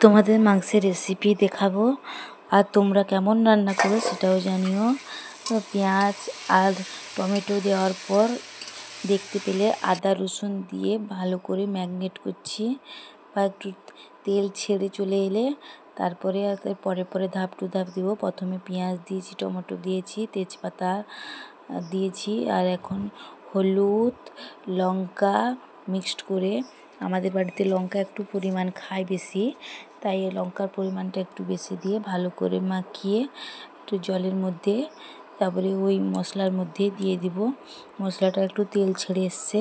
তোমাদের মাংসের রেসিপি দেখাবো আর তোমরা কেমন রান্না করো সেটাও জানিও। পেঁয়াজ আর টমেটো দেওয়ার পর দেখতে পেলে আদা রসুন দিয়ে ভালো করে ম্যারিনেট করছি বা একটু তেল ছেড়ে চলে এলে তারপরে পরে পরে ধাপ টু ধাপ দেবো। প্রথমে পেঁয়াজ দিয়েছি, টমেটো দিয়েছি, তেজপাতা দিয়েছি আর এখন হলুদ লঙ্কা মিক্সড করে, আমাদের বাড়িতে লঙ্কা একটু পরিমাণ খায় বেশি, তাই লঙ্কার পরিমাণটা একটু বেশি দিয়ে ভালো করে মাখিয়ে একটু জলের মধ্যে তারপরে ওই মশলার মধ্যে দিয়ে দিব। মশলাটা একটু তেল ছেড়ে এসছে,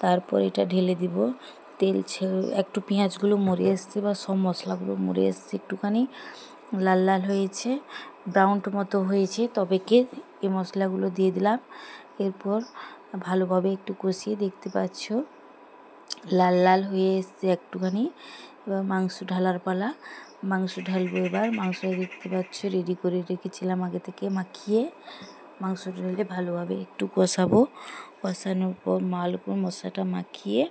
তারপর এটা ঢেলে দিব। তেল ছেড়ে একটু পেঁয়াজগুলো মরে এসছে বা সব মশলাগুলো মরে এসছে, একটুখানি লাল লাল হয়েছে, ব্রাউন মতো হয়েছে, তবে এই মশলাগুলো দিয়ে দিলাম। এরপর ভালোভাবে একটু কষিয়ে, দেখতে পাচ্ছ লাল লাল হয়ে এসছে একটুখানি। এবার মাংস ঢালার পালা, মাংস ঢালবো। এবার মাংসটা দেখতে পাচ্ছ রেডি করে রেখেছিলাম আগে থেকে মাখিয়ে। মাংস ঢেলে ভালোভাবে একটু কষাবো। কষানোর পর মশলাটা মাখিয়ে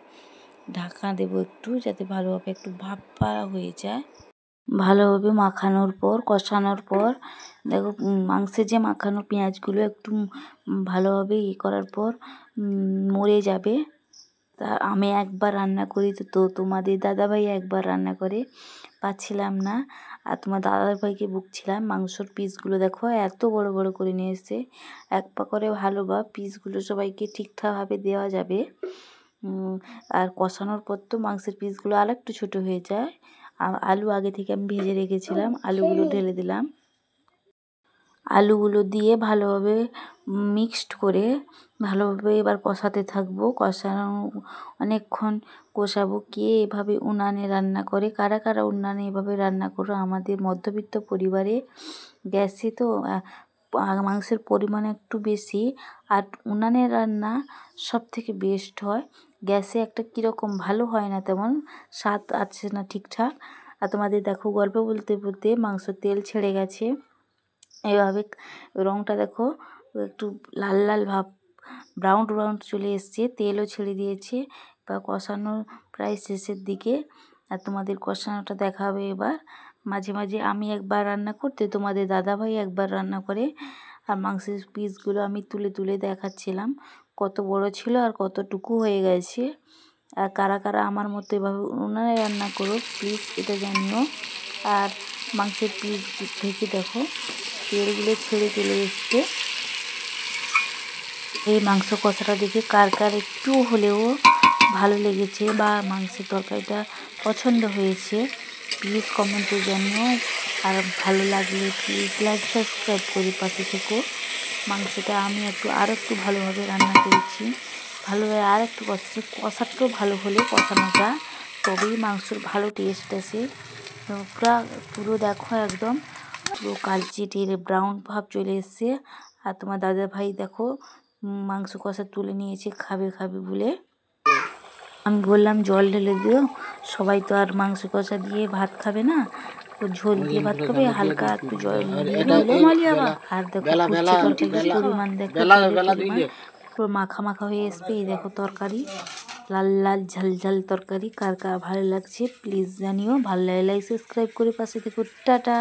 ঢাকা দেবো একটু, যাতে ভালোভাবে একটু ভাপা হয়ে যায়। ভালোভাবে মাখানোর পর, কষানোর পর দেখো মাংসে যে মাখানো পেঁয়াজগুলো একটু ভালোভাবে করার পর মরে যাবে। তা আমি একবার রান্না করি, তো তোমাদের দাদাভাই একবার রান্না করে, পাচ্ছিলাম না, আর তোমার দাদাভাইকে বকছিলাম। মাংসর পিসগুলো দেখো এত বড় বড় করে নিয়ে এসছে। এক পা করে ভালো বা পিসগুলো সবাইকে ঠিকঠাকভাবে দেওয়া যাবে। আর কষানোর পর তো মাংসের পিসগুলো আর একটু ছোটো হয়ে যায়। আর আলু আগে থেকে আমি ভেজে রেখেছিলাম, আলুগুলো ঢেলে দিলাম। আলুগুলো দিয়ে ভালোভাবে মিক্সড করে ভালোভাবে এবার কষাতে থাকবো। কষানো অনেকক্ষণ কষাবো। কে এভাবে উনানে রান্না করে, কারা কারা উনানে এভাবে রান্না করো? আমাদের মধ্যবিত্ত পরিবারে গ্যাসে তো মাংসের পরিমাণ একটু বেশি, আর উনানে রান্না সব থেকে বেস্ট হয়। গ্যাসে একটা কীরকম ভালো হয় না, তেমন স্বাদ আছে না ঠিকঠাক। আর তোমাদের দেখো গল্প বলতে বলতে মাংস তেল ছেড়ে গেছে। এভাবে রঙটা দেখো একটু লাল লাল ভাব, ব্রাউন ব্রাউন চলে এসছে, তেলও ছেড়ে দিয়েছে বা কষানো প্রায় শেষের দিকে। আর তোমাদের কষানোটা দেখাবে এবার। মাঝে মাঝে আমি একবার রান্না করতে তোমাদের দাদাভাই একবার রান্না করে, আর মাংসের পিসগুলো আমি তুলে তুলে দেখাচ্ছিলাম কত বড় ছিল আর কতটুকু হয়ে গেছে। আর কারা কারা আমার মতো এভাবে উনানে রান্না করো প্লিজ এটা জানিও। আর মাংসের পিস থেকে দেখো তেলগুলো ছেড়ে চলে এসছে। এই মাংস কষাটা দেখে কার কার একটু হলেও ভালো লেগেছে বা মাংসের তরকারিটা পছন্দ হয়েছে প্লিজ কমেন্টে জানিও। আর ভালো লাগলে প্লিজ লাইক সাবস্ক্রাইব করে পাশে থেকো। মাংসটা আমি আর একটু ভালোভাবে রান্না করেছি, ভালোভাবে আর একটু কষাটাও ভালো হলে কষানোটা, তবেই মাংসর ভালো টেস্ট আসে। পুরো দেখো একদম পুরো কালচে ব্রাউন ভাব চলে এসছে। আর তোমার দাদা ভাই দেখো মাংস কষা তুলে নিয়েছে, খাবে খাবে বলে। আমি বললাম জল ঢেলে দিও, সবাই তো আর মাংস কষা দিয়ে ভাত খাবে না, তো ঝোল দিয়ে ভাত খাবে, হালকা একটু জল দিয়ে দিল। আর দেখো তরকারির পরিমাণ দেখো, পুরো মাখা মাখা হয়ে আসবে। এই দেখো তরকারি, লাল লাল ঝাল ঝাল তরকারি। কার কার ভালো লাগছে প্লিজ জানিও। ভালো লাগলে সাবস্ক্রাইব করে পাশে থেকো। টাটা।